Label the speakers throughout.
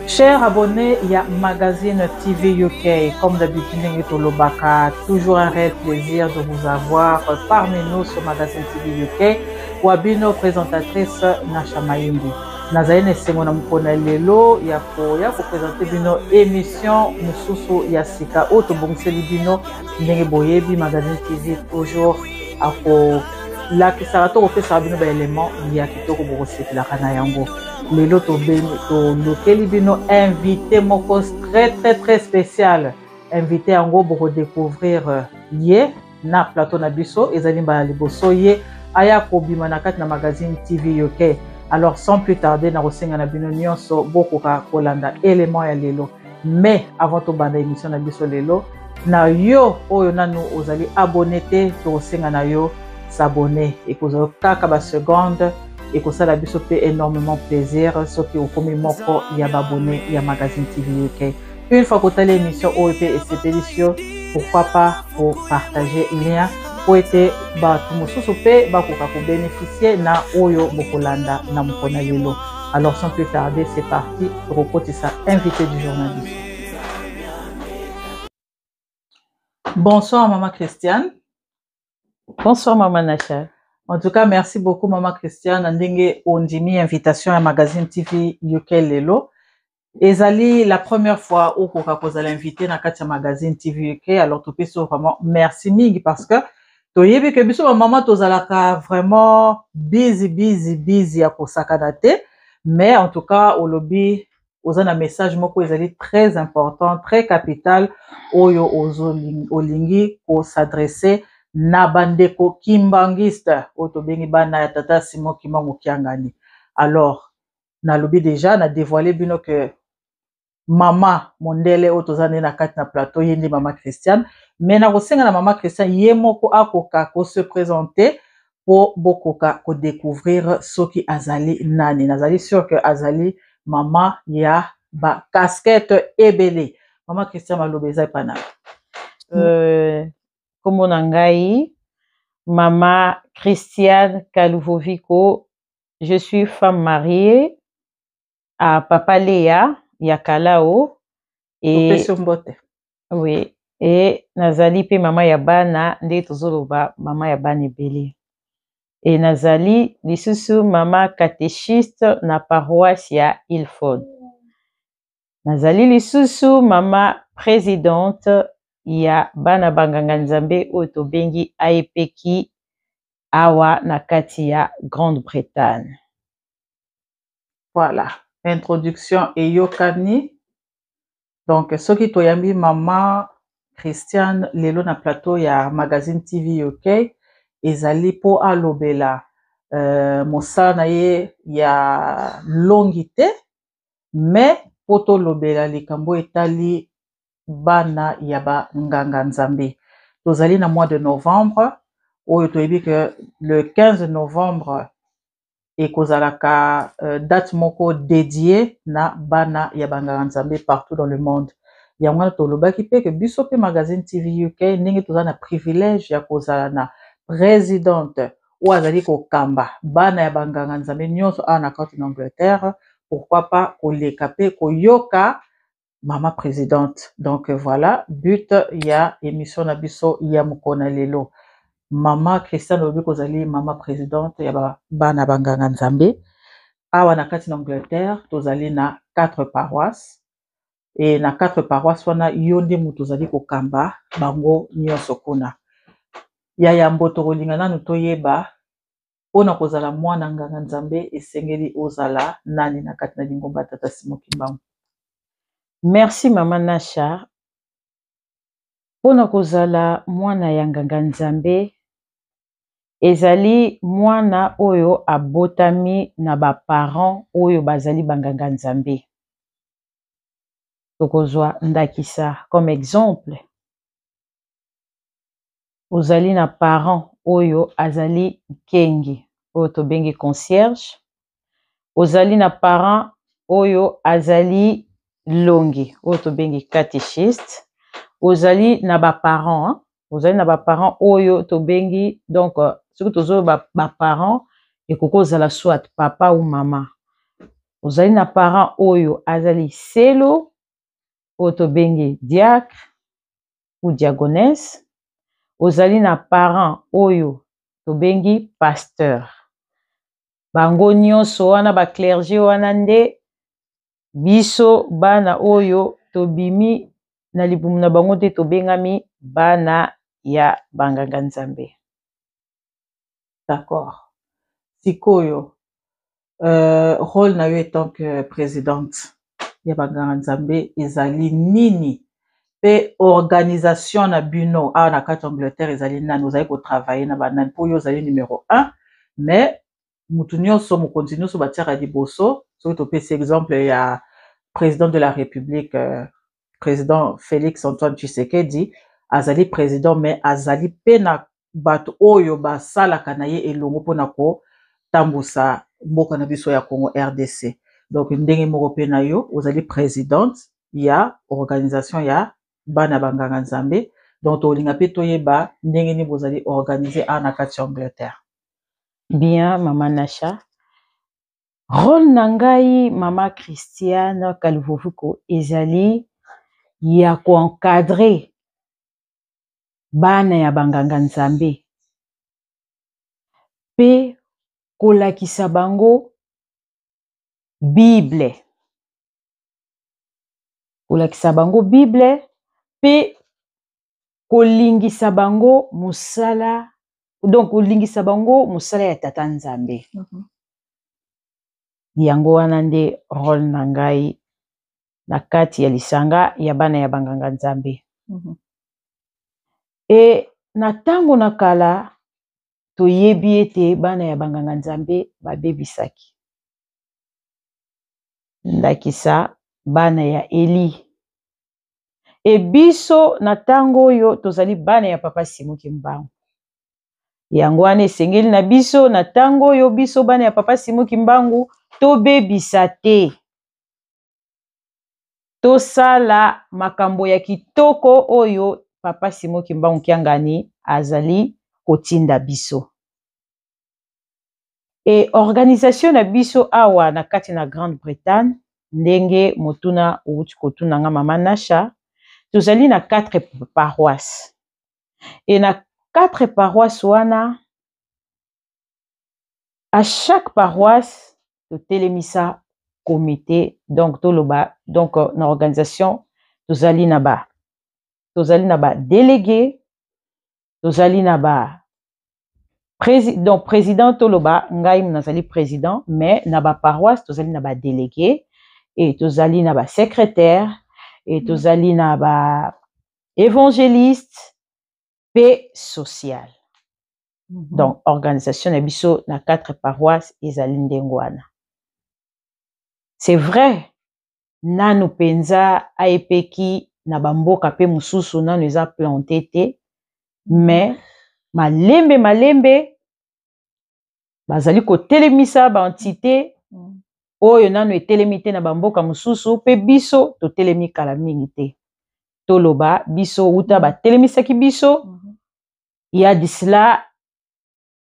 Speaker 1: Chers abonnés, il y a Magazine TV UK. Comme d'habitude, toujours un réel plaisir de vous avoir parmi nous sur Magazine TV UK. Wabino, présentatrice Nasha Mayimbi. Nazaine Semona Mukona Lelo, il y a pour présenter bino émission Mususu Yasika. Auto Bongseli Bino, Ndenge Boyebi, Magazine TV, toujours à pour la qui sera tout fait ça bino élément il y a qui tout pour aussi la Kanayango. Lelo to local bino invité moko très spécial, invité en gros pour découvrir yé na plateau na biso ezali ba liboso yé aya ko bima na kat na Magazine TV UK. Alors sans plus tarder na rosenga na bino nyonso boko ka kolanda élément ya lelo, mais avant to banda émission na biso lelo na yo oyo nanu ozali abonné te to rosenga na yo s'abonner et kozo kaka ba seconde et que ça la biso fait énormément plaisir sauf que au premier moko ya abonné ya Magazine TV UK. Une fois que tu as l'émission OEP et c'est délicieux, pourquoi pas pour partager lien pour être tout mususu pe ba ko bénéficier na oyo bokolanda na mukona lelo. Alors sans plus tarder, c'est parti pour ça invité du journaliste. Bonsoir maman Christiane.
Speaker 2: Bonsoir maman Nasha.
Speaker 1: En tout cas, merci beaucoup maman Christiane Ndenge ondimi invitation à Magazine TV UK lelo. Ezali la première fois où Coca Cola l'invité dans Katia Magazine TV UK. Alors tout ça vraiment merci Mig parce que toyebi que biso maman tozalaka vraiment busy à kosakadate, mais en tout cas au lobby ozana message moko ezali très important, très capital oyo olingi ko s'adresser na bandeko kimbangiste oto bengi bana ya tata Simon Kimango Kiangani. Alors na lobby déjà na dévoilé bino que mama mondele otozane na kati na plateau yendi mama Christiane, mais na kosenga na mama Christiane yemoko akoka ko se présenter pour bokoka ko découvrir soki azali nani. Nazali sûr que azali mama ya ba casquette ebele. Mama Christiane malobeza epana.
Speaker 2: Comme on ngai Mama Christiane Kaluvoviko, je suis femme mariée à Papa Léa Yakalao et oui, et Nazali pe mama Yabana nde tozoloba mama Yabana Beli et Nazali lisusu mama catéchiste na paroisse ya Ilford. Nazali lisusu mama présidente ya bana banganga nzambe oto bengi aipeki awa na kati ya Grande-Bretagne.
Speaker 1: Voilà, introduction et yokani. Donc soki toyambi mama Christiane lelo na plateau ya Magazine TV UK ezali po alobela mosana ye ya longité, mais poto lobela likambo etali bana yaba nganga nzambe. Tozali na mois de novembre oyo toyebi que le 15 novembre et kozalaka date moko dédiée na bana yaba nganga nzambe partout dans le monde. Yango tolobaki pe que biso pe Magazine TV UK ndenge tozana privilège ya kozala na présidente ou azali ko kamba bana yaba nganga nzambe nyonso ana kati na Angleterre, pourquoi pas koleka pe koyoka Maman présidente. Donc voilà, but il y a émission nabiso il y a mukona lelo. Mama Christiane olobi kozali mama présidente ya bana banganga nzambe. Awa na kati na Angleterre tozali na 4 paroisses. Et na 4 paroisses wana yo nde moto ozali kokamba bango nyonso kuna. Ya yambo tokolinga nanu toyeba mpona kozala mwana nganga nzambe esengeli ozala nani na kati na lingomba tata Simon Kimbangu.
Speaker 2: Merci mama Nasha. Mpona kozala mwana ya nganga nzambe ezali mwana oyo abotami na baparent oyo bazali banganga nzambe. Tokozwa ndakisa comme exemple. Ozali na parent oyo azali kengi oyo tobengi concierge. Ozali na parent oyo azali longi oyo tobengi catéchiste. Ozali na baparent, ozali na baparent oyo tobengi donc soki tozo baparent ekoko ozala soit papa ou mama. Ozali na parent oyo azali selo oyo tobengi diacre ou diagonesse. Ozali na parent oyo tobengi pasteur. Bango nyonso wana ba clergé wana nde biso bana oyo tobimi na libumu na bango te tobengami bana ya banganga nzambe.
Speaker 1: D'accord. Sikoyo rôle na yo tant que présidente ya banganga nzambe ezali nini? Pe organisation na bino awa na kati Angleterre ezali nani? Ozali kotravailler na banani po yo ozali numéro 1, mais mutu nyonso mokonzi nyonso batiaka liboso soki topesi exemple ya président de la République président Félix Antoine Tshisekedi azali président mais azali pe na bato oyo basalaka na ye elongo mpona kotambusa mboka na biso ya Congo RDC. Donc ndenge moko pe na yo ozali présidente ya organisation ya bana banganga nzambe. Donc tolinga pe toyeba ndenge ni bozali organiser a na kati Angleterre.
Speaker 2: Bien mama Nasha. Rôle na ngai mama Christiane Kaluvuvuko ezali ya ko-encadrer bana ya banganga nzambe pe kolakisa bango Bible. Kolakisa bango Bible pe kolingisa bango musala, donc kolingisa bango musala ya tata nzambe. Yango wana nde rôle na ngai na kati ya lisanga ya bana ya banganga nzambe. E na tango na kala toyebi ete bana ya banganga nzambe babebisaki. Ndakisa bana ya Eli. E biso na tango oyo tozali bana ya papa Simon Kimbangu. Yango wana esengeli na biso na tango oyo biso bana ya papa Simon Kimbangu tobebisa te. Tosala makambo ya kitoko oyo papa Simon Kimbangu Kiangani azali kotinda biso. E organisation na biso awa na kati na Grande-Bretagne ndenge motuna outi kotuna nga mama Nasha tozali na 4 paroisses. Et na 4 paroisses wana à chaque paroisse totelemisa comité donc toloba donc na organisation tozali na ba délégué, tozali na ba donc président toloba ngai nazali président mais na ba paroisse tozali na ba délégué et tozali na ba secrétaire et tozali na ba évangéliste pe social. Donc organisation na biso na 4 paroisses ezali ndengwana. C'est vrai nanu penza aepeki na bamboka pe mususu nanu eza planté te mais malembe bazali kotelemisa ba entité oyo nanu etelemite na bamboka mususu pe biso totelemi kala mingi te. Toloba biso uta batelemisaki biso ya disla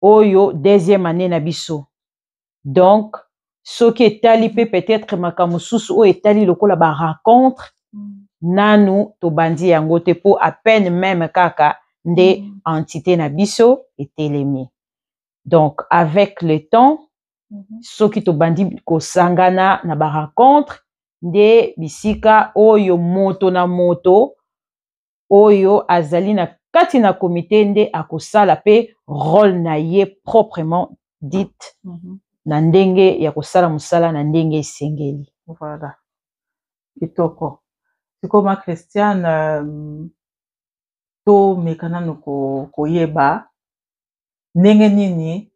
Speaker 2: oyo deuxième année na biso. Donc soki etali pe peut-être makambo mususu oyo etali lokola ba rencontre nanu tobandi yango te po à peine même kaka nde entité na biso etelemi. Donc avec le temps soki tobandi kosangana na ba rencontre nde bisika oyo moto na moto oyo azali na kati na comité nde akosala pe rôle na ye proprement dite na ndenge ya kosala mosala na ndenge esengeli.
Speaker 1: Voilà. Kitoko. Sikoma Christiane to mekana no koyeba ndenge nini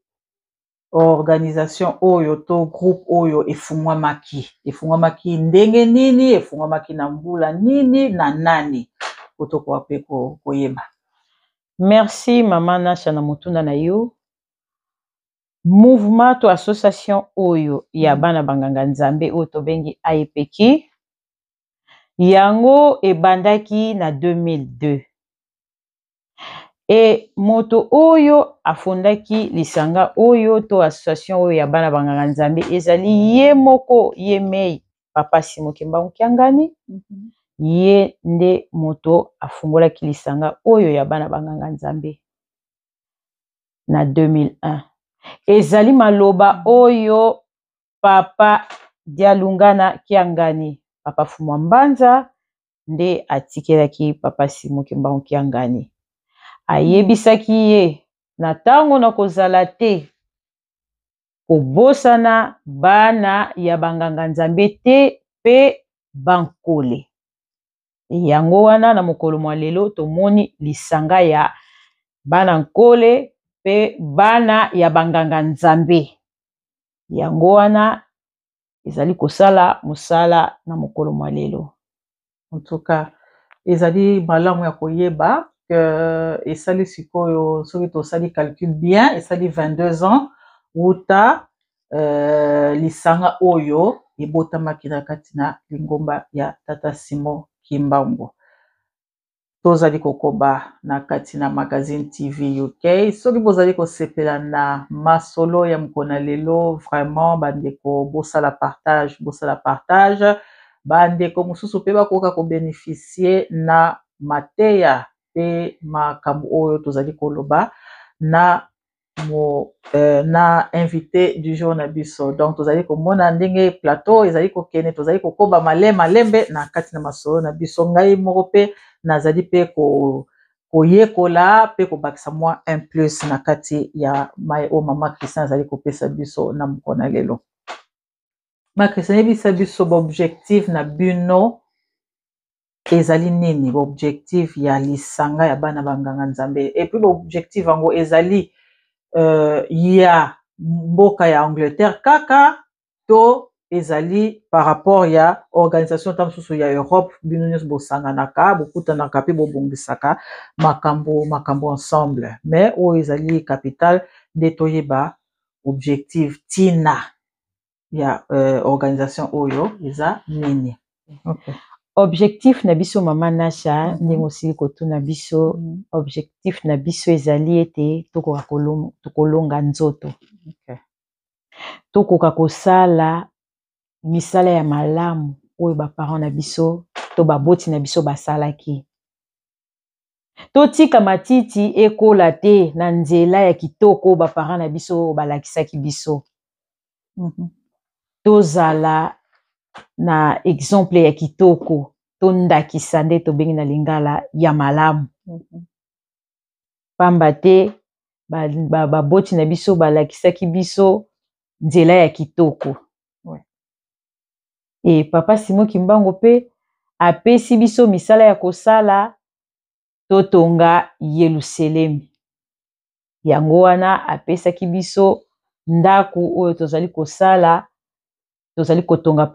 Speaker 1: organisation oyo to groupe oyo efungwamaki ndenge nini, efungwamaki na mbula nini na nani kotoko pe koyeba.
Speaker 2: Merci mama Nasha na motunda na yo. Mouvement to association oyo ya bana banganga nzambe oyo tobengi AEPK yango ebandaki na 2002. E moto oyo afondaki lisanga oyo to association oyo ya bana banganga nzambe ezali ye moko ye mei papa Simon Kimbangu Kiangani. Ye nde moto afungolaki lisanga oyo ya bana banganga nzambe na 2001. Ezali maloba oyo papa Dialungana Kiangani, papa Fumwa Mbanza nde atikelaki papa Simon Kimbangu Kiangani. Ayebisaki ye na tango na kozala te kobosana bana ya banganga nzambe te pe bankole. Yango wana na mokolo mwa lelo tomoni lisanga ya bana nkole pe bana ya banganga nzambe. Yango wana ezali kosala mosala na mokolo mwa lelo.
Speaker 1: En tout cas, ezali malamu ya koyeba que esali sikoyo soki tosali calcul bien, esali 22 ans uta lisanga oyo ebotamaki na kati na lingomba ya tata Simon Kimbangu. Tozali kokoba na kati na magazine TV UK. Soki bozali kosepela na masolo ya mkona lelo, vraiment bandeko bosala partage, bandeko mususu pe bakoka ko bénéficier na mateya pe makambo oyo tozali koloba na na invité du jour na biso. Donc tozali komona ndenge plateau ezali kokene, tozali kokoba malembe na kati na masolo na biso. Ngai moko pe nazali pe koyekola pe kobakisa mwa un plus na kati ya mai o mama Christian azali kopesa biso na mokona lelo. Ma Christian yebisa biso objectif na bino ezali nini, objectif ya lisanga ya bana banganga nzambe, et puis objectif yango ezali ya mboka ya Angleterre kaka to ezali par rapport ya organisation tam susu ya Europe bino nyonso bosanganaka bokutanaka pe bobongisaka makambo ensemble. Mais oyo ezali capital nde toyeba objectif tina ya organisation oyo eza nini. Okay.
Speaker 2: Objectif na biso mama Nasha ndenge osili kotuna biso objectif na biso ezali ete tokoka kolonga nzoto.
Speaker 1: Okay.
Speaker 2: Tokoka kosala misala ya malamu oyo baparents na biso to baboti na biso basalaki. Totika matiti ekola te na nzela ya kitoko baparents na biso balakisaki biso. Tozala na exemple ya kitoko tondakisa nde tobengi na lingala ya malamu. Pamba te baboti na biso balakisaki biso nzela ya kitoko. E papa Simon Kimbangu pe apesi biso misala ya kosala totonga Yerusalemi. Yango wana apesaki biso ndaku oyo tozali kosala tozali kotonga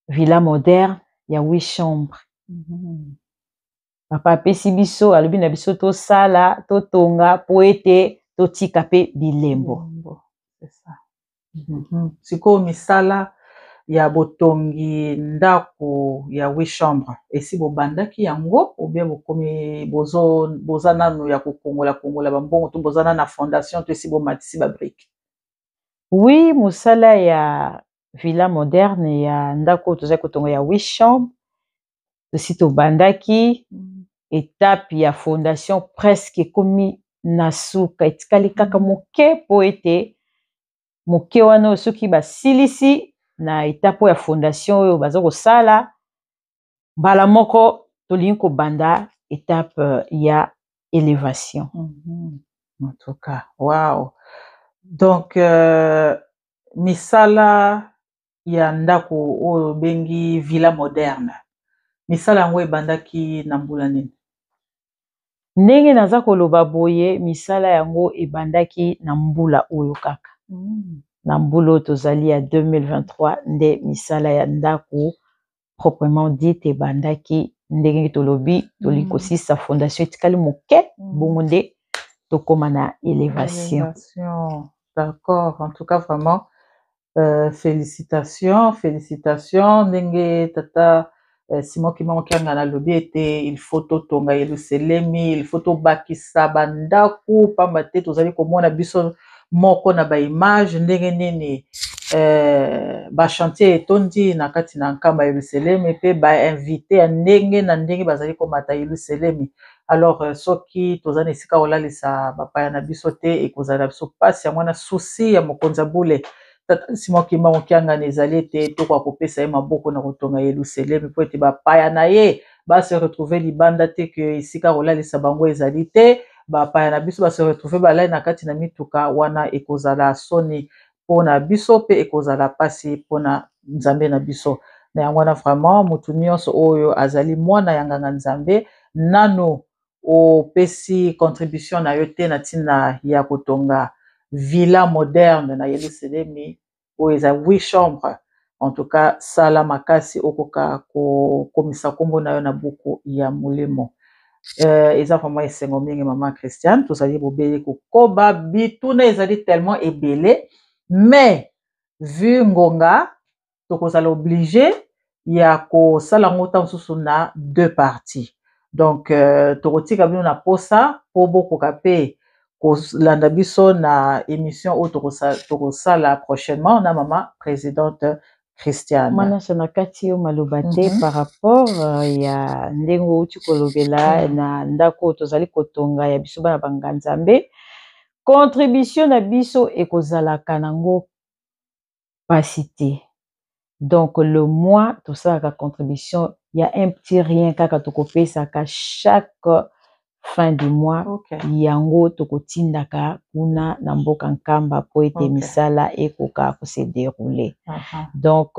Speaker 2: villa moderne ya 8 chambres. Papa apesi biso alobi na biso tosala totonga po ete totika pe bilembo.
Speaker 1: C'est ça. Siko misala ya botongi ndako ya 8 chambres esi bobandaki yango ou bien bokomi boza nanu ya kokongola bambongo to boza na fondation to esi bomatisi ba brique.
Speaker 2: Oui, mosala ya villa moderne ya ndako tozali kotonga ya 8 chambres tosi tobandaki étape ya fondation presque komi nasuka etikali kaka moke po ete moke wana soki basilisi na étape ya fondation oyo baza kosala mbala moko tolingi kobanda étape ya élévation.
Speaker 1: En tout cas, wow. Donc misala ya ndako oyo bengi villa moderne. Misala yango ebandaki na mbula nini?
Speaker 2: Ndenge naza koloba boye misala yango ebandaki na mbula oyo kaka. Na mbula oyo tozali ya 2023 nde misala ya ndako proprement dit ebandaki ndenge tolobi toli kosisa fondation etikali moke bongo nde tokoma na élévation.
Speaker 1: D'accord, en tout cas vraiment félicitations ndenge tata Simon Kimbangu Kyanga na lobi ete il faut totonga Yelusalemi, il faut tobakisa bandako pamba te tozali komona biso moko na ba image ndenge nini ba chantier etondi na kati na nkamba Yelusalemi pe ba invité ya ndenge na ndenge bazali komata Yelusalemi. Alors soki tozana esika olalisa bapaya na biso te ekozala biso pasi yango na susi ya mokonzi bule tata Simon Kimbangu Kyanga ezali ete tokoka kopesa ye maboko na kotonga Yelusalemi po ete bapaya na ye base retrouver libanda te ke esika kolalisa bango ezali te bapaya na biso base retrouver balai na kati na mituka wana ekozala soni mpona biso pe ekozala pasi mpona nzambe na biso na yango wana vraiment mutu nyonso oyo azali mwana ya nganga nzambe nano opesi contribution na yo te na ntina ya kotonga villa moderne na Yelusalemi oyo eza 8 chambres. En tout cas sala makasi okoka kokomisa kombo na yo na buku ya molemo. Eza vraiment esengo mingi mama Christiane tozali bobele kokoba bituna ezali tellement ebele mais vu ngonga tokozala obligé ya kosala ngo ntango mosusu na 2 parties. Donc tokotika bino na posa po bokoka pe kolanda biso na émission oyo tokosala prochainement na mama présidente Christiane.
Speaker 2: Manasa na kati yo maloba te par rapport ya ndenge outi kolobela na ndako tozali kotonga ya biso bana banganzambe contribution na biso ekozalaka nango pasi te. Donc le mois tosalaka contribution il y a un petit rien kaka tokopesaka chaque fin du mois yango tokotindaka kuna na mboka nkamba po ete misala ekoka kose dérouler. Donc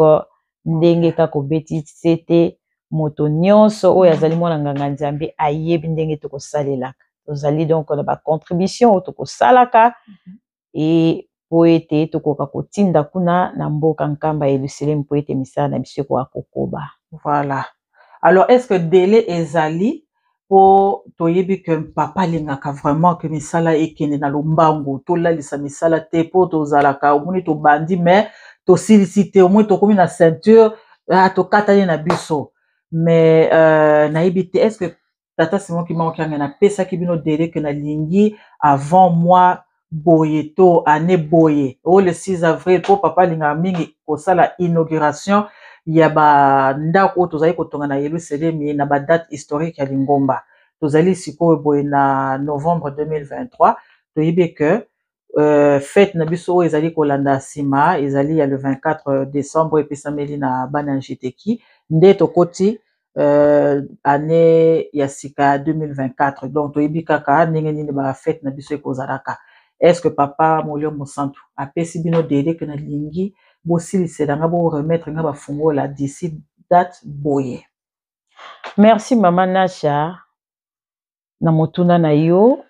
Speaker 2: ndenge kaka obetisi ete moto nyonso oyo azali mwana nganga nzambe ayebi ndenge tokosalelaka tozali donc na ba contribution oyo tokosalaka e po ete tokoka kotinda kuna na mboka nkamba ya Yelusalemi po ete misala na biso ekoka kokoba.
Speaker 1: Voilà. Alors est-ce que délai ezali po toyebi que papa lingaka vraiment que misala ekende na lombangu tolalisa misala te po tozalaka omoni tobandi mais tosilisi te omoni tokomi na ceinture tokatani na biso mais nayebi te est-ce que tata Simon Kimbangu Kyanga napesaki bino délai que nalingi avant moi boye to année boye le 6 avril po papa lingaka mingi kosala inauguration ya ba ndako tozali kotonga na Yelusalemi na ba date historique ya Lingomba tozali sikoyo boye na novembre 2023 toyebi que fête na biso oyo ezali kolanda nsima ezali ya le 24 décembre epesameli na bana ya JTK nde tokoti année ya sika 2024 donc toyebi kaka ndenge nini ba fête na biso ekozalaka. Est-ce que papa Molio Mosantu apesi bino délai que na lingi bosilisela nga bo remettre nga bafungola d'ici date boye?
Speaker 2: Merci mama Nasha na motuna na yo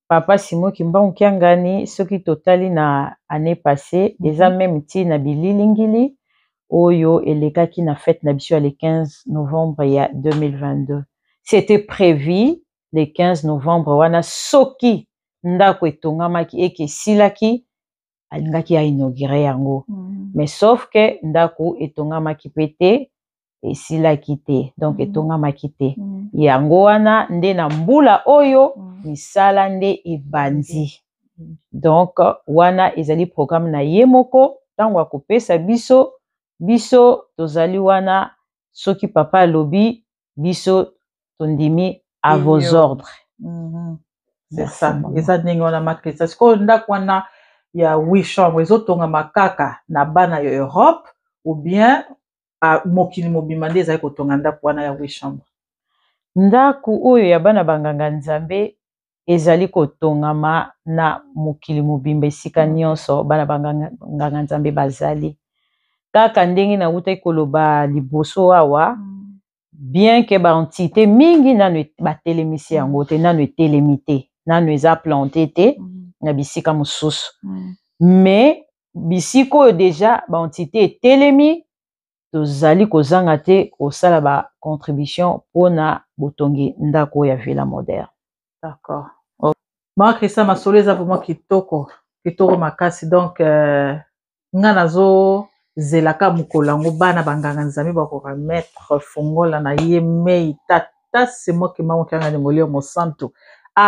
Speaker 2: papa Simon Kimbangu Kyanga soki totali na année passée eza même ti na bililingili oyo elekaki na fête na biso le 15 novembre ya 2022 c'était prévu le 15 novembre wana soki ndako etongamaki eke silaki alingaki ya inauguré yango mais sauf que ndako etongamaki pete esilaki te donc etongamaki te yango wana nde na mbula oyo misala nde ebandi donc wana ezali programme na ye moko ntango akopesa biso tozali wana soki papa alobi biso tondimi à vos ordres.
Speaker 1: C'est ça. Et ça ndenge wana makrisa. Siko ndako wana ya 8 chambres ezotonga makaka na bana ya Europe ou bien mokili mobimba nde ezali kotonga ndako wana ya 8 chambres.
Speaker 2: Ndako oyo ya bana banganga nzambe ezali kotongama na mokili mobimba esika nyonso bana banganga nzambe bazali. Kaka ndenge nautai koloba liboso awa, bien que ba entité mingi nanu batelemisi yango te, nanu etelemi te, nanu eza planté te na bisika mosusu. Mais bisika oyo deja ba entité etelemi, tozali kozanga te kosala ba contribution pona botongi ndako ya villa moderne.
Speaker 1: D'accord. Mama Christian masolo eza vraiment kitoko makasi. Donc nga nazo zelaka mokolo yango bana banganga nzambe bakoremettre fongola na ye mei tata c'est moi qui m'a okanga de molio mosanto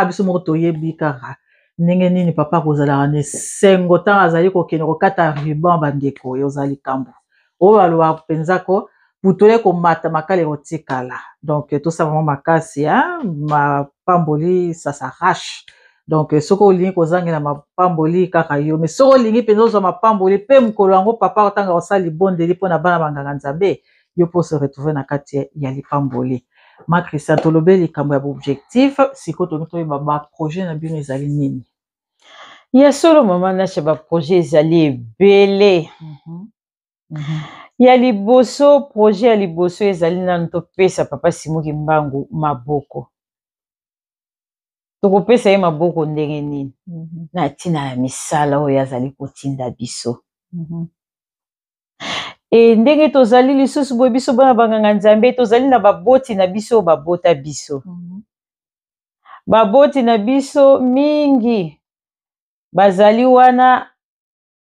Speaker 1: biso moko toyebi kaka ndenge nini papa kozalaka na esengo ntango azali kokende kokata ruban bandeko ozali kambo oyo aloba mpenza ko putole komata makala ekotikala. Donc tosala vraiment makasi mapamboli ça s'arrache. Donc soko olingi kozangela mapamboli kaka yo, mais soko olingi mpenza ozwa mapamboli mpe mokolo yango papa otanga osala libondeli mpona bana banganga nzambe yo mpo se retrouver na kati ya lipamboli. Ma Christian tolobe likambo ya objectif siko tolingi toyeba baprojet na bino ezali nini?
Speaker 2: Ya solo mama Nacha baprojet ezali ebele. Ya liboso projet ya liboso ezali nanu topesa papa Simoki Mbangu maboko. Tokopesa ye maboko ndenge nini na ntina ya misala oyo azali kotinda biso. E ndenge tozali lisusu boye biso bana banganga nzambe tozali na baboti na biso babota biso. Baboti na biso mingi bazali wana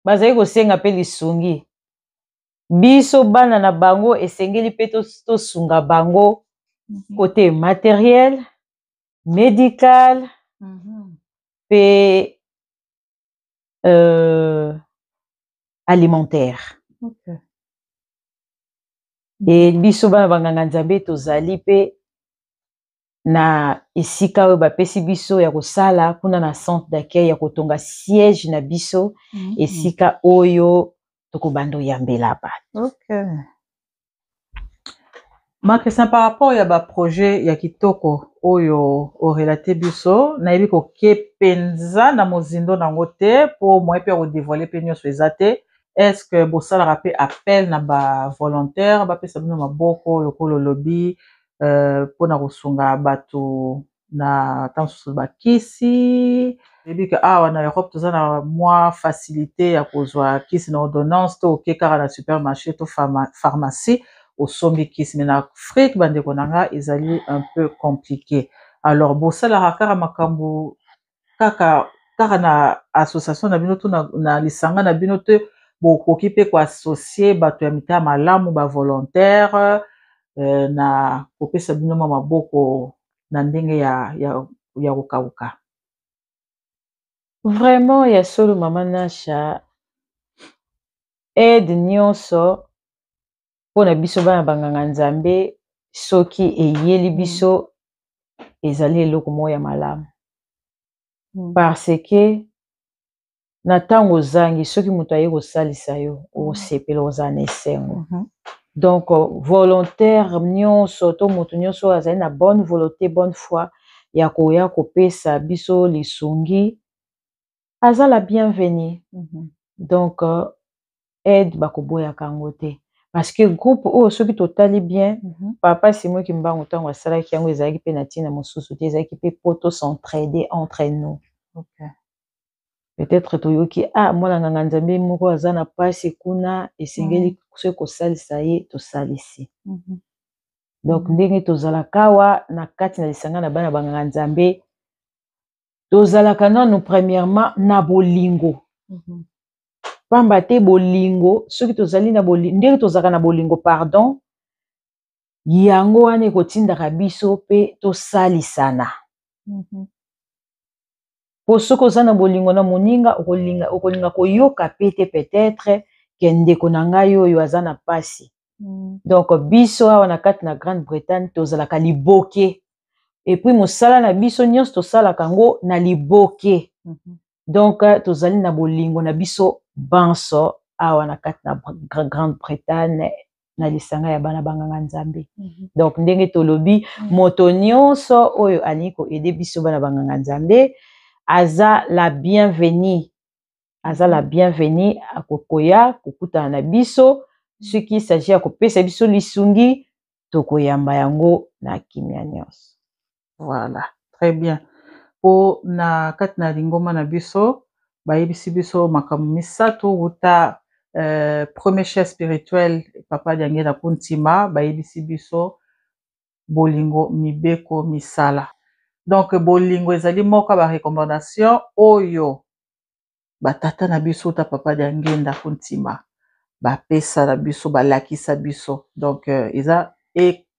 Speaker 2: bazali kosenga mpe lisungi. Biso bana na bango esengeli mpe tosunga bango côté matériel, médical, et alimentaire. Et biso bana banganga nzambe tozali pe na esika oyo bapesi biso ya kosala kuna na centre d'accueil ya kotonga siège na biso esika oyo tokobanda oyambela bato.
Speaker 1: Makesa par rapport ya ba projet ya kitoko oyo orelate biso nayebi koke penza na mozindo nango te po moye pe kodévoiler pe nyonso eza te. Est-ce que bosalaka pe appel na ba volontaire bapesa bino maboko lokolo lobi mpona kosunga bato na ntango mosusu bakisi yebi ke awa na Europe toza na mwa facilité ya kozwa kisi na ordonnance to oke kaka na supermarché to pharmacie osombi kisi, mais na Afrique bandeko na nga ezali un peu compliqué. Alors bosalaka kaka makambo kaka na association na bino to na lisanga na bino te bokoki mpe koassocie bato ya mitaa malamu ba volontaire na kopesa bino mwa maboko na ndenge ya kokauka.
Speaker 2: Vraiment ya solo mama Nacha aide nyonso mpona biso bana banganga nzambe soki eyeli biso ezali eloko moko ya malamu. Parce que na ntango ozangi soki moto aye kosalisa yo osepela ozala na esengo. Donc volontaire nyonso to moto nyonso oyo azali na bonne volonté bonne foi ya koya kopesa biso lisungi azala bienvenu. Donc aide bakoboyaka yango te. Parce que groupe oyo soki totali bien papa Simoki Mbangu ntango asalaki yango ezalaki mpe na ntina mosusu te ezalaki mpe po s'entraider entre nous. Peut-être toyoki mwana nganga nzambe moko aza na pasi kuna esengeli soki kosalisa ye tosalisi. Donc ndenge tozalaka awa na kati na lisanga na bana banganga nzambe tozalaka nanu premièrement na bolingo. Pamba te bolingo soki tozali na bolingo ndenge tozalaka na bolingo pardon yango wana ekotindaka biso mpe tosalisana. Po soki oza na bolingo na moninga okolinga koyoka pe te peut-être ke ndeko na ngai oyo aza na pasi. Donc biso awa na kati na Grande-Bretagne tozalaka liboke et puis mosala na biso nyonso tosalaka yango na liboke. Donc tozali na bolingo na biso banso awa na kati na Grande-Bretagne na lisanga ya bana banganga nzambe. Donc ndenge tolobi moto nyonso oyo alingi koede biso bana banganga nzambe aza la bienvenue. Aza la bienvenue akokoya kokutana na biso soki il s'agit ya kopesa biso lisungi tokoyamba yango na kimia nyonso.
Speaker 1: Voilà, très bien. Po na kati na lingoma na biso bayebisi biso makambo misato wuta premier chef spirituel papa Diange na Kuntima bayebisi biso bolingo mibeko misala. Donc bolingo ezali moko ba recommandation oyo batata na biso ta papa Diange na Kuntima bapesa na biso balakisa biso. Donc eza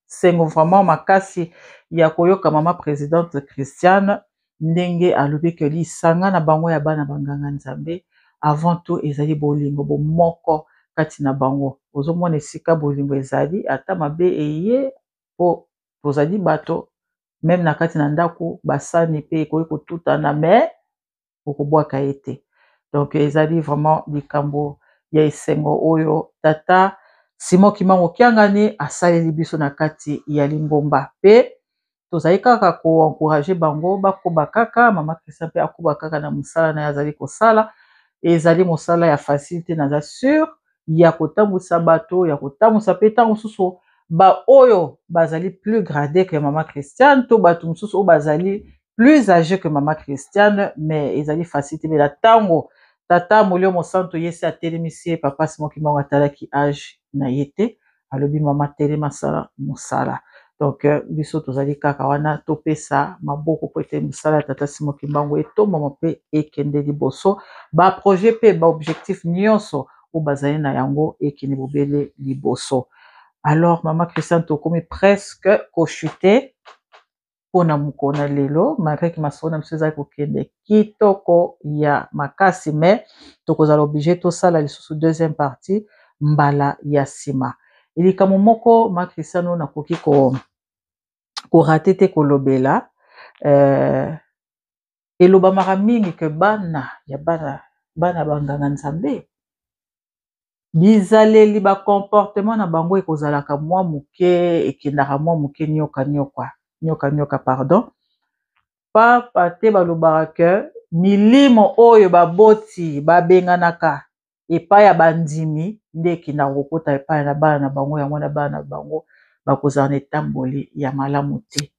Speaker 1: sengo vraiment makasi ya koyoka mama présidente Christiane ndenge alobi ke lisanga na bango ya bana banganga nzambe avant tout ezali bolingo bomoko kati na bango. Ozomona esika bolingo ezali ata mabe eye po tozali bato même na kati na ndako basani pe ekoki kotutana me okobwaka ete. Donc ezali vraiment likambo ya esengo oyo tata Simon Kimango Kiangani asaleli biso na kati ya lingomba pe tozali kaka ko encourager bango bakoba kaka mama Christian pe akoba kaka na musala na azali kosala ezali mosala ya facilité naza sûr ya kotambwisa bato ya kotambwisa pe ntango mosusu ba oyo bazali plus gradé que mama Christiane to bato mosusu oyo bazali plus âgé que mama Christiane mais ezali facilité mais la tango tata molio mosanto yesi atelemisi papa Simon Kimango atalaki âge na yete alobi mama telema sala mosala. Donc biso tozali kaka wana topesa maboko po ete mosala tata Simon Kimango etombama mpe ekende liboso ba projet pe ba objectif nyonso oyo bazali na yango ekende bobele liboso. Alors mama Christiane tokomi presque kochute mpona mokolo na lelo malgré que masolo na biso ezali kokende kitoko ya makasi mais tokozala obligé tosala lisusu deuxième partie mbala ya nsima. Likambo moko ma Christiane oyo nakoki korate te kolobela elobamaka mingi ke bana banganga nzambe bizaleli bacomportement na bango ekozalaka mwa moke ekendaka mwa moke nyoka pardon papa te balobaka ke milimo oyo baboti babenganaka epai ya bandimi nde ekendaka kokota epai na bana na bango yango na bana na bango bakozala na etamboli ya malamu te.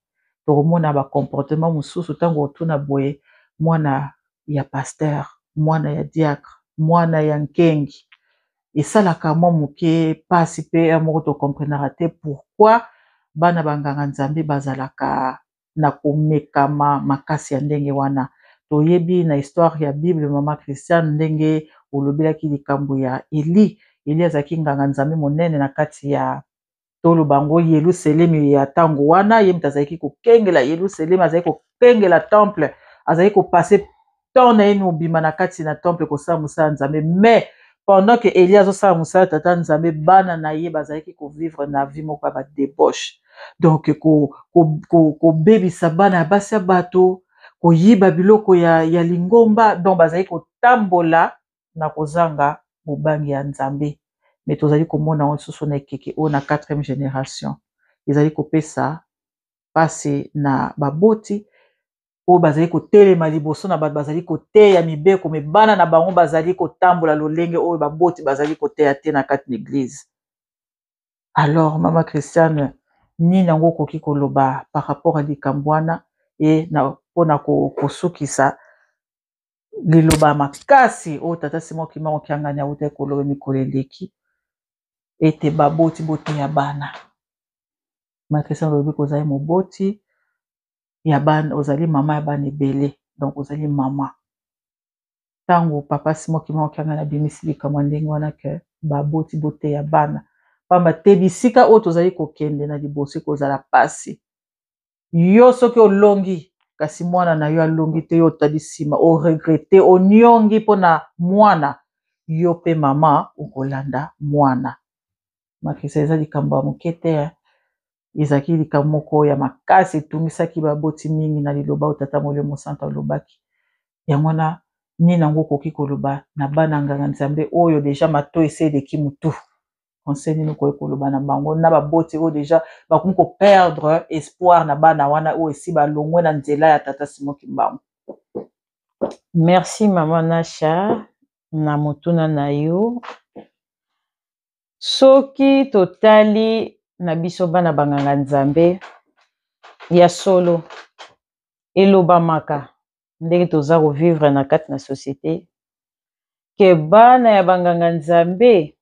Speaker 1: Tokomona bacomportement mosusu ntango otuna boye mwana ya pasteur mwana ya diacre mwana ya nkengi esalaka mwa moke pasi mpe moko tokomprenaka te pourquoi bana banganga nzambe bazalaka na komekama makasi ya ndenge wana. Toyebi na histoire ya Bible mama Christiane ndenge olobelaki likambo ya Eli azalaki nganga nzambe monene na kati ya tolo bango Yerusalemi ya tango wana ye mutu azalaki kokengela Yerusalemi azalaki kokengela temple azalaki kopase temps na ye mobima na kati na temple kosala mosala nzambe mais pendant que Eli azosala mosala tata nzambe bana na ye bazalaki kovivre na vie moko ya badébauche. Donc kobebisa bana ya basi ya bato koyiba biloko ya lingomba donc bazalaki kotambola na kozanga mobangi ya nzambe. Mais tozali komona ngo lisusu na ekeke oyo na 4e génération ezali kopesa pasi na baboti oyo bazali kotelema liboso na bato bazali koteya mibeko me bana na bango bazali kotambola lolenge oyo baboti bazali koteya te na kati na église. Alors mama Christiane nini yango okoki koloba par rapport à likambo wana e mpona kosukisa liloba makasi oyo tata Simon Kimango Kiangani awutai koloba mikolo eleki ete baboti boteya bana. Mama Christiane olobi kozali moboti ya bana ozali mama ya bana ebele donc ozali mama ntango papa Simon Kimango Kiangani abimisi likambo ndenge wana ke baboti boteya bana pamba te bisika oyo tozali kokende na liboso kozala pasi yo soki olongi kasi mwana na yo alongi te yo otali nsima oregrete oniongi mpona mwana yo mpe mama okolanda mwana. Makisa eza likambo ya moke te ezaki likamoko ya makasi etungisaki baboti mingi na liloba otata molimo santa olobaki yango wana nini nango okoki koloba na bana nganga nzambe oyo deja mato ese eleki mutu conseil nini okoki koloba na bango na baboti oyo deja bakomi koperdre espoir na bana wana oyo esi balongwe na nzela ya tata Simon Kimbangu.
Speaker 2: Merci mama Nasha na motuna na yo. Soki totali na biso bana banganga nzambe ya solo elobamaka ndenge toza kovivre na kati na société ke bana ya banganga nzambe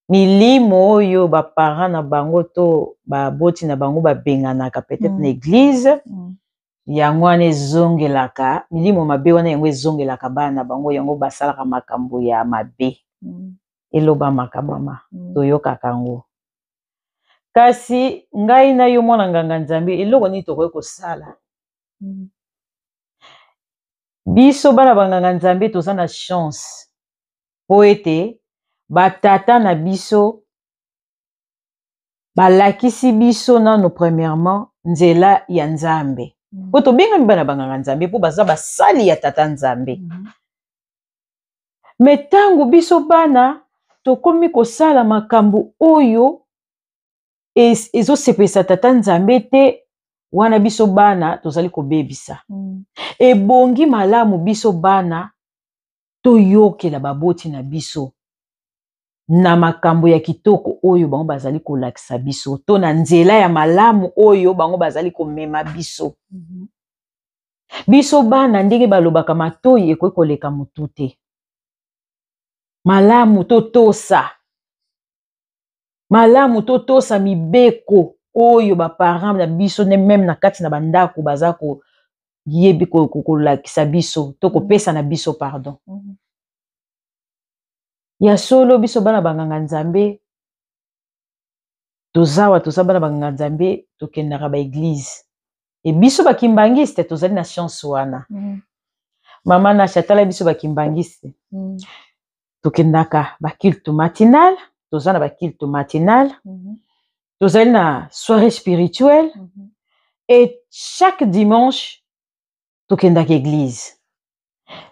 Speaker 2: milimo oyo baparent na bango to baboti na bango babenganaka peut-être na église yango wana ezongelaka milimo mabe wana yango ezongelaka bana na bango yango basalaka makambo ya mabe elobamaka mama toyokaka yango. Kasi ngai na yo mwana nganga nzambe eloko nini tokoki kosala biso bana banganga nzambe toza na chance po ete batata na biso balakisi biso nano premièrement nzela ya nzambe po tobengami bana banganga nzambe po baza basali ya tata nzambe me ntango biso bana tokomi kosala makambo oyo ezosepelisa tata nzambe te wana biso bana tozali kobebisa ebongi malamu biso bana toyokela baboti na biso na makambo ya kitoko oyo bango bazali kolakisa biso to na nzela ya malamu oyo bango bazali komema biso biso bana ndenge balobaka matoyi ekoki koleka mutu te malamu malamu totosa mibeko oyo baparent na biso ne meme na kati na bandako baza koyebi kolakisa biso to kopesa na biso pardon ya solo biso bana banganga nzambe tozawa toza bana banganga nzambe tokendaka baeglise e biso bakimbangiste tozali na chance wana mama Nasha tala biso bakimbangiste tokendaka baculte matinal toza na baculte matinal tozali na soirée spirituelle et chaque dimanche tokendaka église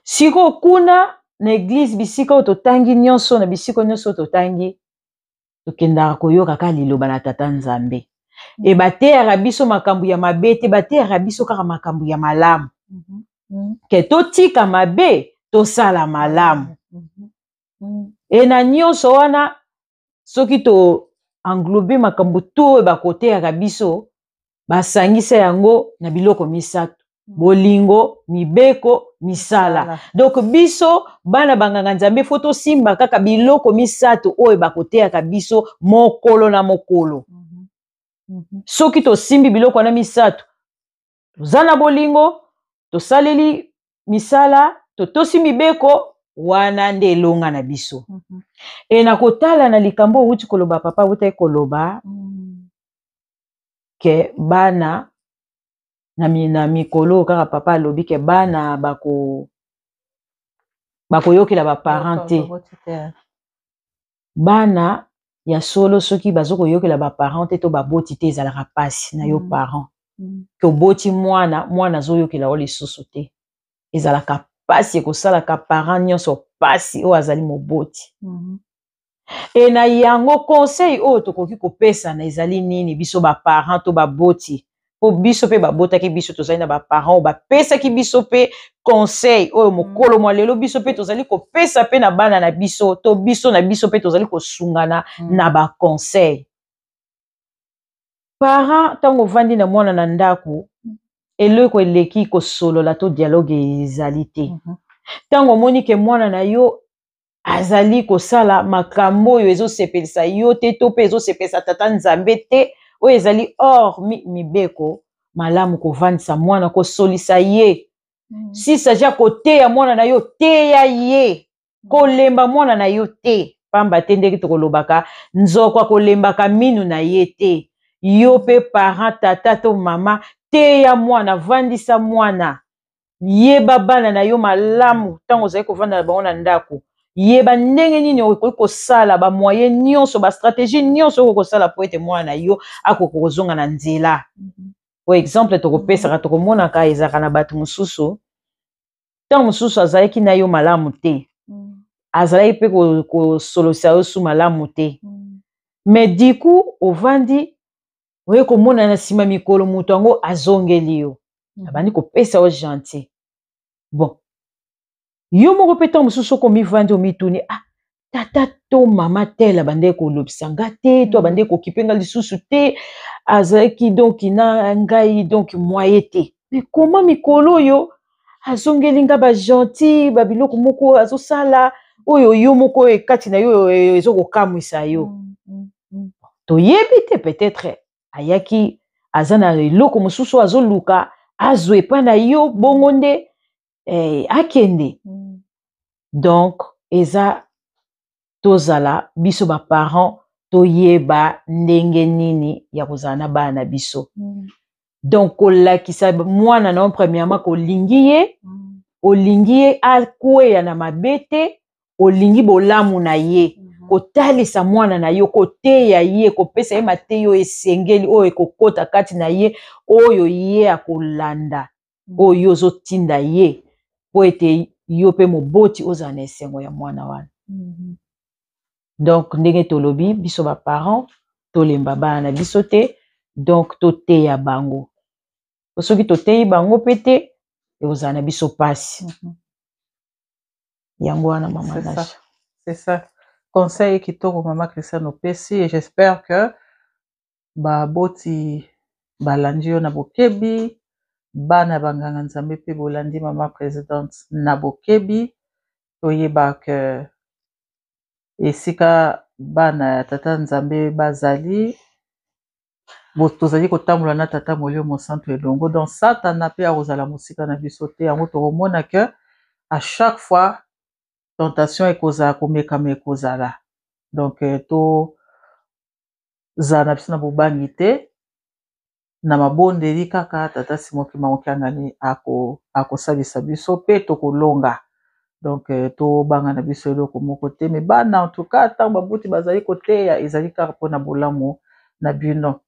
Speaker 2: siko kuna na église bisika oyo totangi nyonso na bisika nyonso totangi tokendaka koyoka kaka liloba na tata nzambe e bateyaka biso makambo ya mabe te bateyaka biso kaka makambo ya malamu ke totika mabe tosala malamu e na nyonso wana soki to englobe makambo to oyo bakoteyaka biso basangisa yango na biloko misato bolingo mibeko misala donc biso bana banganga nzambe fo tosimba kaka biloko misato oyo bakoteyaka biso mokolo na mokolo soki tosimbi biloko wana misato toza na bolingo tosaleli misala totosi mibeko wana nde elonga na biso e na kotala na likambo outi koloba papa outai koloba ke bana na mikolo kaka papa alobi ke bana bakoyokela baparent te bana ya solo soki bazokoyokela baparent te to baboti te ezalaka pasi na yo parent ke oboti mwana azoyokela o lisusu te ezalaka pasi ekosalaka parent nyonso pasi oyo azali moboti e na yango conseil oyo tokoki kopesana ezali nini biso baparent to baboti po biso mpe babotaki biso tozali na baparent oyo bapesaki biso mpe conseil oyo mokolo mwa lelo biso mpe tozali kopesa mpe na bana na biso to biso na biso mpe tozali kosungana na baconseil parent ntango ovandi na mwana na ndako eloko eleki kosolola to dialogue ezali te ntango omoni ke mwana na yo azali kosala makambo oyo ezosepelisa yo te to mpe ezosepelisa tata nzambe te oyo ezali or mibeko malamu kovandisa mwana kosolisa ye si saja koteya mwana na yo teya ye kolemba mwana na yo te pamba te ndenge tokolobaka nzoko akolembaka minu na ye te yo mpe parent tata to mama teya mwana vandisa mwana yeba bana na yo malamu ntango ozali kovanda na bango na ndako yeba ndenge nini okoki kosala ba moyen nyonso ba stratégie nyonso okoki kosala po ete mwana yo akoki kozonga na nzela. Po exemple tokopesaka tokomonaka ezalaka na bato mosusu ntango mosusu azalaki na yo malamu te azalaki mpe kosolosisa yo su malamu te mais du coup ovandi oye komona na nsima mikolo moto yango azongeli yo abandi kopesa yo gentil. Bon yo moko mpe ntango mosusu okomivandi omituni tata to mama tel abandeki kolobisa nga te to abandeki kokipe nga lisusu te azalaki donc na ngai donc moye te mais koma mikolo oyo azongeli nga bagentil babiloko moko azosala oyo yo moko ekati na yo ezokokamwisa yo toyebi te peut-être ayaki aza na eloko mosusu azoluka azwa epai na yo bongo nde akende. Donc eza tozala biso baparent toyeba ndenge nini ya kozala na bana biso. Donc kolakisa mwana na premièrement kolingi ye olingi ye akweya na mabe te olingi bolamu na ye kotalisa mwana na yo koteya ye kopesa ye mateyo esengeli oyo ekokota kati na ye oyo ye akolanda oyo ozotinda ye po ete yo mpe moboti ozala na esengo ya mwana wana. Donc ndenge tolobi biso baparent tolemba bana na biso te donc toteya bango soki toteyi bango mpe te ekozala na biso pasi. Yango wana mama Nasha.
Speaker 1: C'est ça. Conseil kitoko mama Christiane opesi et j'espère que baboti balandi yo na bokebi bana banganga nzambe mpe bolandi mama présidente na bokebi toyeba ke esika bana ya tata nzambe bazali tozali kotambola na tata molio mosantu elongo donc satana mpe akozala mosika na biso te yango tokomona ke à chaque fois tentation ekozala komekama ekozala donc tozala na biso na bobangi te na mabondeli kaka tata simoki maokiangani akosalisa biso mpe tokolonga donc tobanga na biso eloko moko te me bana en tout cas ntango babuti bazali koteya ezali kaka mpona bolamu na bino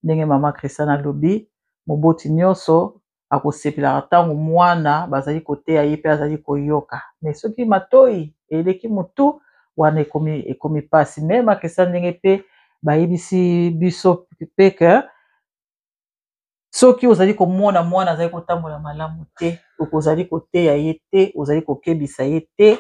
Speaker 1: ndenge mama Christiane alobi moboti nyonso akosepelaka ntango mwana bazali koteya ye mpe azali koyoka mais soki matoi eleki motu wana ekomi pasi me mama Christiane ndenge mpe bayebisi biso mpe ke soki ozali komona mwana azali kotambola malamu te okozali koteya ye te ozali kokebisa ye te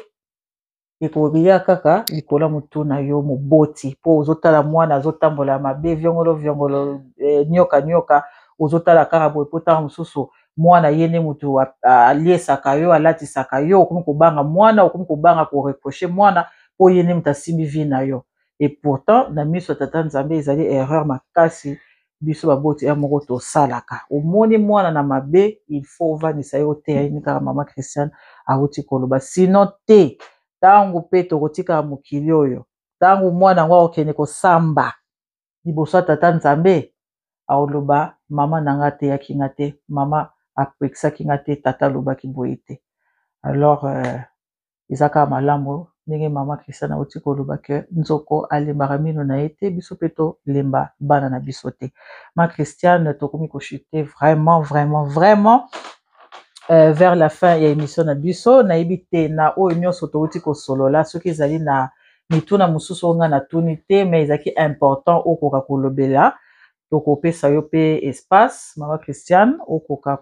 Speaker 1: ekoya kaka likolo motu na yo moboti mpo ozotala mwana azotambola mabe viongolo nyoka ozotala kaka boye po ntango mosusu mwana ye nde motu aliesaka yo alatisaka yo okomi kobanga mwana okomi kobanga koreproche mwana mpo ye nde motu asimbi vi na yo et pourtant na miso ya tata nzambe ezali erreur makasi biso baboti ya moko tosalaka omoni mwana na mabe il faut ovandisa ye oteya ye kaka mama Christiane awuti koloba sino te ntango mpe tokotikaka mokili oyo ntango mwana yango akokende kosamba liboso ya tata nzambe aoloba mama na nga ateyaki nga te mama apekisaki nga te tata alobaki boye te alors eza kaka malamu ndenge mama Christiane awuti koloba ke nzoko alembaka mino na ye te biso mpe tolemba bana na biso te ma Christiane tokomi kochute vraiment vers la fin ya émission na biso nayebi te na oyo nyonso touti kosolola soki ezali na mituna mosusu onga na tuni te mais ezalaki important okoka kolobela tokopesa yo mpe espace mama Christiane okoka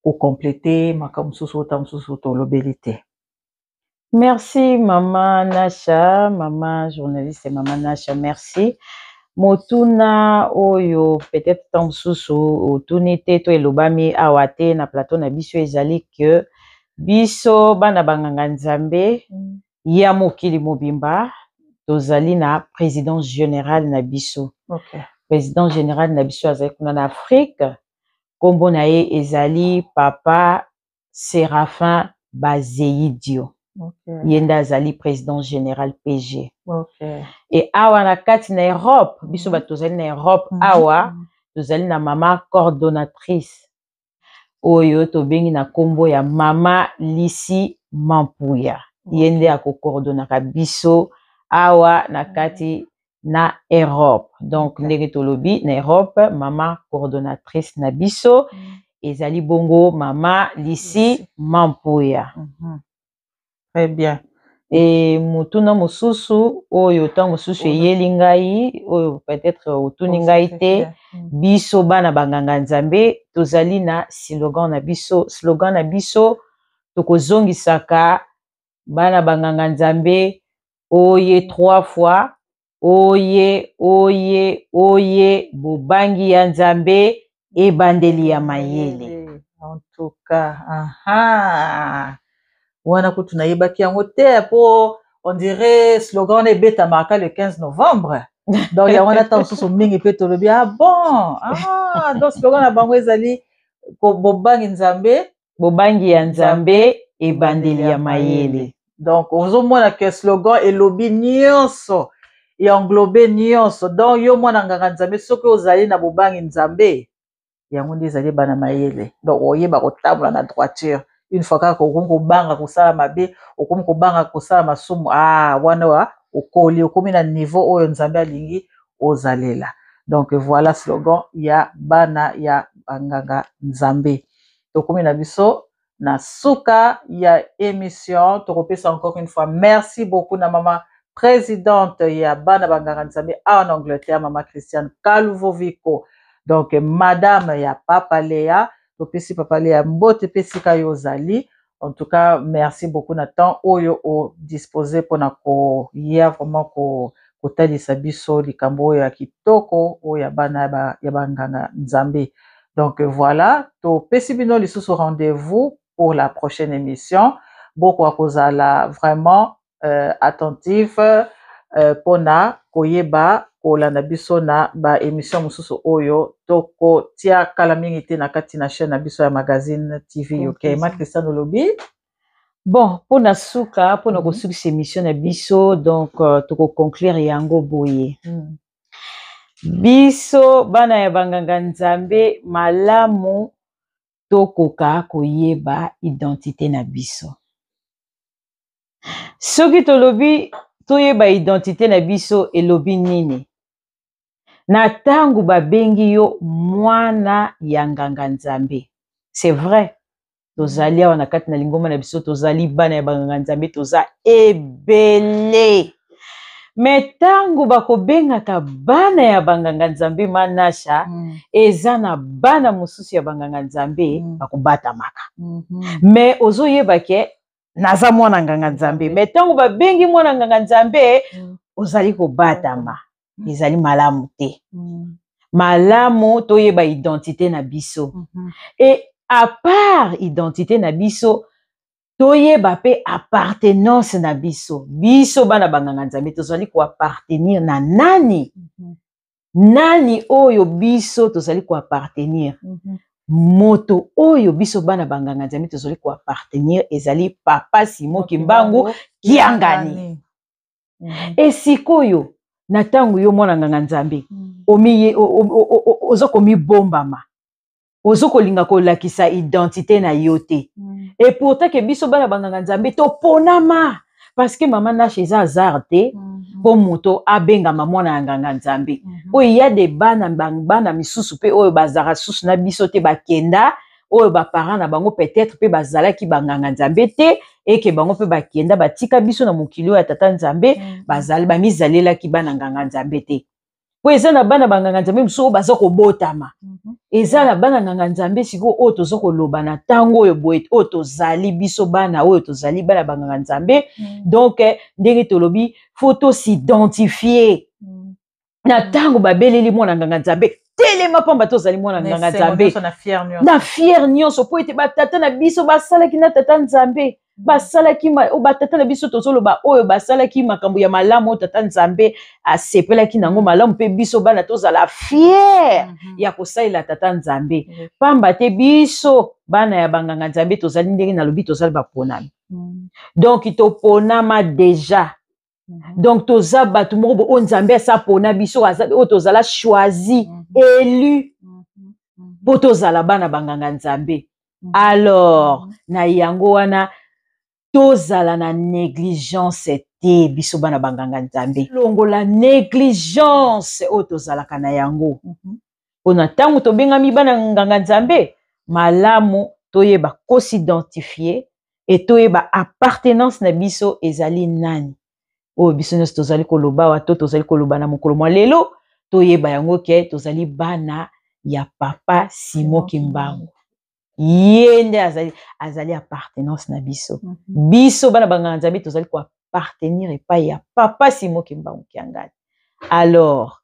Speaker 1: kokomplete makambo mosusu ota mosusu tolobeli te.
Speaker 2: Merci mama Nasha, mama journaliste mama Nasha, merci. Motuna oyo peut-être tant mosusu otuni te to elobami awa te na plateau na biso ezali que biso bana banganga nzambe ya mokili mobimba tozali na président général na biso.
Speaker 1: Okay.
Speaker 2: Président général na biso azali kuna na Afrique kombo na ye ezali papa Séraphin Bazeidio.
Speaker 1: Okay.
Speaker 2: Yenda azali président général PG.
Speaker 1: Okay.
Speaker 2: Et awa na kati na Europe, biso ba tozali na Europe awa, tozali na mama coordonnatrice. Oyo to bengi na kombo ya mama Lisi Mampuya. yende akocoordonaka biso awa na kati na Europe. Donc ndenge tolobi na Europe mama coordonnatrice na biso ezali bongo mama Lisi Mampuya.
Speaker 1: Très bien.
Speaker 2: Et mutuna mususu oyo ta mususu eyeli ngai oyo peut-être otuni ngai te biso bana banganga nzambe tozali na slogan na biso tokozongisaka bana banganga nzambe oye 3 fois oye bobangi ya nzambe ebandeli ya mayele.
Speaker 1: En tout cas wana kutu nayebaki yango te po on dirait slogan na ebetamaka le 15 novembre donc yango wana ta mosusu mingi mpe tolobi donc slogan na bango ezali bobangi nzambe
Speaker 2: bobangi ya nzambe ebandeli ya mayele.
Speaker 1: Donc ozomona ke slogan elobi nyonso englobe nyonso donc yo mwana nganga nzambe soki ozali na bobangi nzambe yango nde ezali bana mayele donc oyeba kotambola na droiture une fois kaka okomi kobanga kosala mabe okomi kobanga kosala masumu wana okomi na niveau oyo nzambe alingi ozalela. Donc voilà slogan ya bana ya banganga nzambe. Tokomi na biso na suka ya émission tokopesa encore une fois merci beaucoup na mama présidente ya bana banganga nzambe en Angleterre mama Christiane Kaluvoviko. Donc madame ya Papa Léa topesi Papa Léa mbote pesika yo zali. En tout cas merci beaucoup na temps oyo o disposé pona ko ya vraiment ko kotalisa biso likambo oyo ya kitoko oyo ya bana ya banganga nzambe. Donc voilà, topesi bino lisusu rendez-vous pour la prochaine émission. Beaucoup à kozala vraiment attentif pona koyeba kolanda biso na ba émission mususu oyo toko tia kala mingi te na kati na chaîne na biso ya magazine TV UK. Ma Christiane Olobi.
Speaker 2: Bon, pona suka pona kosukisa émission na biso donc toko conclure yango boye. Biso bana ya banganga nzambe malamu tokoka koyeba identité na biso. Soki tolobi toyeba identité na biso elobi nini? Na tangu babengi yo mwana ya nganga nzambe. C'est vrai. Tozali awa na kati na lingoma na biso tozali bana ya banganga nzambe toza ebele. Me tangu bakobengaka bana ya banganga nzambe manasha eza na bana mosusu ya banganga nzambe bakobatamaka. Me ozoyeba ke naza mwana nganga nzambe. Me tangu babengi mwana nganga nzambe ozali kobatama. Ezali malamu te. Malamu toyeba identité na biso. Et à part identité na biso toyeba pe appartenance na biso. Biso bana banganga nzambe tozali ko appartenir na nani? Nani oyo biso tozali ko appartenir? Moto oyo biso bana banganga nzambe tozali ko appartenir ezali Papa Simon Kimbangu Kiangani. Esikoyo na tangu yo mwana nganga nzambe ozoko mibombama. Ozoko linga kolakisa identité na yo te. Et pourtant que biso bana banganga nzambe to ponama parce que maman nache eza hasard te po moto abengama mwana nganga nzambe. Oyo ya de bana misusu pe oyo bazara susu na biso te bakenda oyo ba parents na bango peut-être pe bazalaki banganga nzambe te et que bango pe bakenda batika biso na mokili ya tata nzambe bazali bamizalelaki bana nganga nzambe te. Po eza na bana banganga nzambe muso baza kobotama. Eza na bana nganga nzambe siko oyo toza koloba na tango oyo boye oyo tozali biso bana oyo tozali bana banganga nzambe. Donc ndenge tolobi faut s'identifier. Na tango babeleli mwana nganga nzambe telema pamba tozali mwana nganga nzambe. Na fier nyonso po ete batata na biso basalaki na tata nzambe. Basalaki batata na biso tozoloba oyo basalaki makambo ya malamu tata nzambe asepelaki nango malamu pe biso bana tozala fier ya kosalela tata nzambe. Pamba te biso bana ya banganga nzambe tozali ndenge na lobi tozali baponami. Donc toponama déjà. Donc toza batu moko o nzambe asa pona biso o tozala choisi élu po tozala bana banganga nzambe. Alors na yango wana tozala na négligence te biso bana banganga nzambe longola négligence oyo tozalaka na yango mpona ntango tobengami bana nganga nzambe malamu toyeba kosidentifie e toyeba appartenance na biso ezali nani oyo biso nyonso tozali koloba awa to tozali koloba na mokolo mwa lelo toyeba yango ke tozali bana ya papa Simon Kimbangu ye nde azali appartenance na biso biso bana banganga nzambe tozali koappartenir epai ya papa Simon Kimbangu Kiangani. Alors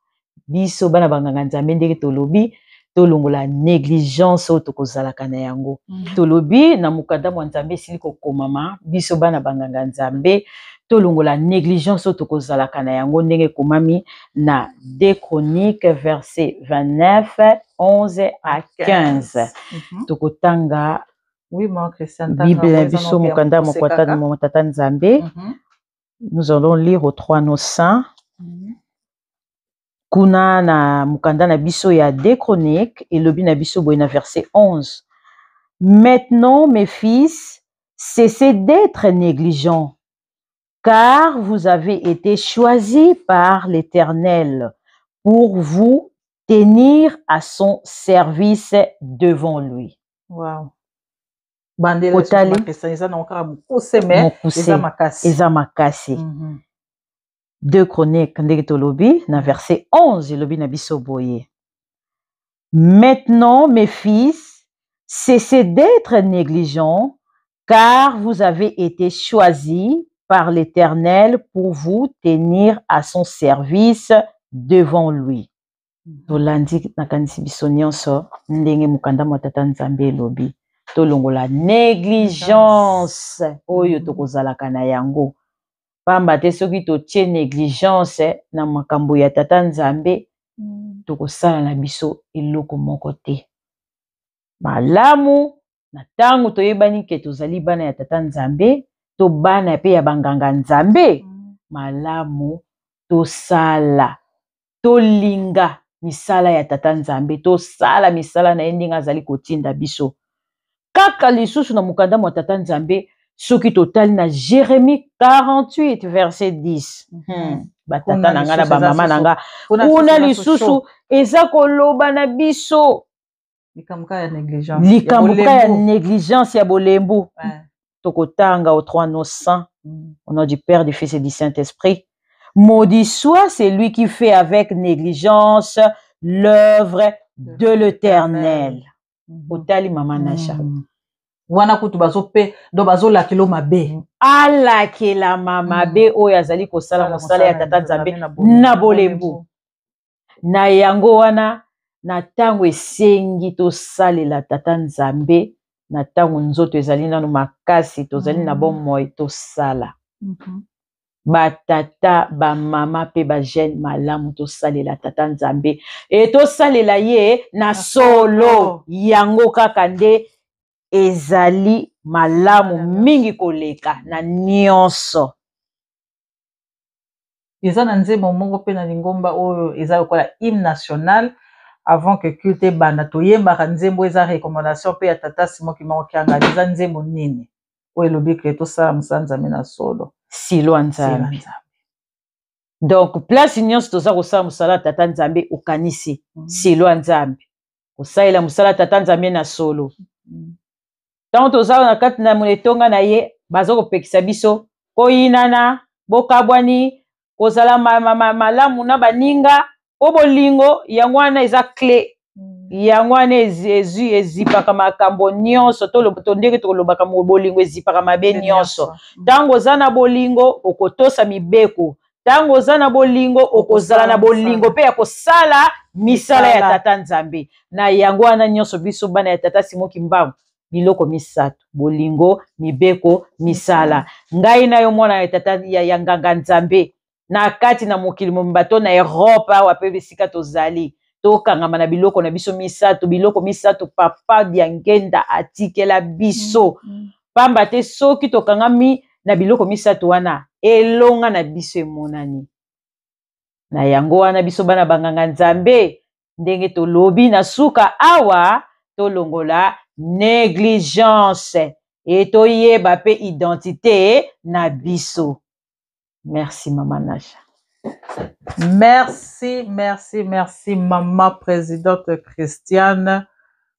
Speaker 2: biso bana banganga nzambe ndenge tolobi tolongola négligence oyo tokozalaka na yango tolobi na mokanda mwa nzambe esili kokomama biso bana banganga nzambe tolongola négligence oyo tokozalaka na yango ndenge ekomami na 2 Chroniques verset 29 11 à 15 tokotanga Bible na biso mokanda mwa tata nzambe. Nous allons lire au 3 nos saints kuna na mukanda na biso ya 2 Chroniques et lobi na biso boye na verset 11. Maintenant mes fils, cessez d'être négligents, car vous avez été choisis par l'Éternel pour vous tenir à son service devant lui.
Speaker 1: Wow.
Speaker 2: Otali eza makasi. 2 Chroniques ndenge tolobi na verset 11 lobi na biso boye. Maintenant mes fils, cessez d'être négligents, car vous avez été choisis par l'Éternel pour vous tenir à son service devant lui. Tolandi nakanisi biso nyonso ndenge mukanda mwa tata nzambe lobi tolongola négligence oyo tokozalaka na yango pamba te soki totie négligence na makambo ya tata nzambe tokosala na biso eloko moko te malamu na ntango toyebani ke tozali bana ya tata nzambe to bana pe ya banganga nzambe malamu tosala tolinga misala ya tata nzambe tosala misala na ye ndenge azali kotinda biso kaka lisusu na mokanda mwa tata nzambe soki totali na Jérémie 48 verset 10 batata na nga na bamama na nga kuna lisusu eza koloba na biso likambuka ya négligence ya bolembu tokotanga au 3 nos saints au nom du Père, du Fils et du Saint-Esprit. Maudit soit celui qui fait avec négligence l'œuvre de l'Éternel. Otali mama Nasha.
Speaker 1: Wana kutu bazope do bazolakelo mabe.
Speaker 2: Alakela mabe oyo azali kosala mosala ya tata nzambe na bolembu. Na yango wana na tango esengi tosalela tata nzambe na tango nzoto ezali nanu makasi tozali na bomoi tosala. Batata bamama pe bajene malamu tosalela tata nzambe e tosalela ye na solo yango kaka nde ezali malamu mingi koleka na nyonso.
Speaker 1: Eza na nzembo moko pe na lingomba oyo eza lokola hymne national avant que culte banda toyembaka nzembo eza recommandation pe ya tata Simon Kimbangu Kiangani eza nzembo nini oyo elobi ke tosala mosala nzambe na solo
Speaker 2: silo nzambe. Donc place nyonso toza kosala mosala tata nzambe okanisi silo nzambe kosalela mosala tata nzambe na solo. Tango tozala na kati na moletonga na ye baza kopekisa biso koyinana bokabwani kozala malamu na baninga po bolingo yango wana eza clé yango wana ezipaka makambo nyonso to ndenge tokolobaka bolingo ezipaka mabe nyonso. Tango oza na bolingo okotosa mibeko, tango oza na bolingo okozala na bolingo pe ya kosala misala ya tata nzambe. Na yango wana nyonso biso bana ya tata Simon Kimbangu biloko misato bolingo mibeko misala. Ngai na yo mwana ya tata ya nganga nzambe na kati na mokili mombato na Europe awa pe bisika tozali tokangama na biloko na biso misato biloko misato papa Diangenda atikela biso pamba te soki tokangami na biloko misato wana elonga na biso emonani. Na yango wana biso bana banganga nzambe ndenge tolobi na suka awa tolongola négligence et toyeba pe identité na biso. Merci Maman Naja.
Speaker 1: Merci, merci, merci Maman Présidente Christiane.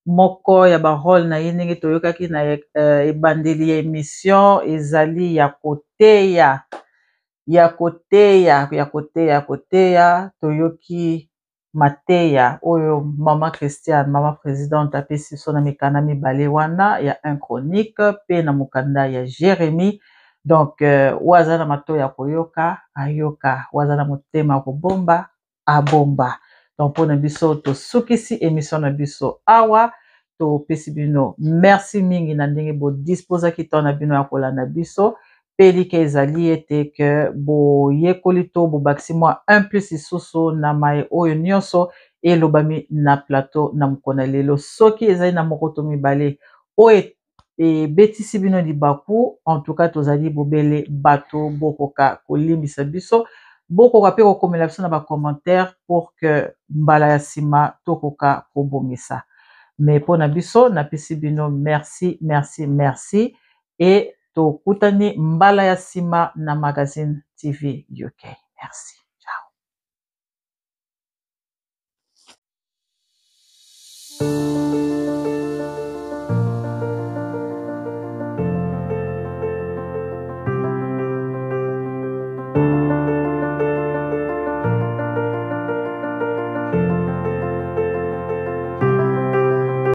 Speaker 1: Moko ya barole na ye ndenge toyokaki na ebandeli ya émission ezali ya koteya toyoki mateya oyo Maman Christiane Maman Présidente apesi so na mikanda mibale wana ya un chronique pe na mokanda ya Jérémie. Donc waza na mato ya koyoka ayoka, waza na motema kobomba abomba. Donc mpona biso tosukisi émission na biso awa topesi bino merci mingi na ndenge bodisposaki to na bino ya kolanda biso pelike ezali ete ke boyekoli to bobakisi mwa un plus lisusu na mai oyo nyonso elobami na plateau na mokona lelo soki ezali na moko to mibale oyo ebetisi bino libaku en tout cas tozali bobele bato bokoka kolimbisa biso bokoka mpe kokomela biso na bacommentaire pour que mbala ya nsima tokoka kobongisa. Mais mpona biso napesi bino merci merci merci et tokutani mbala ya nsima na magazine TV UK. Merci.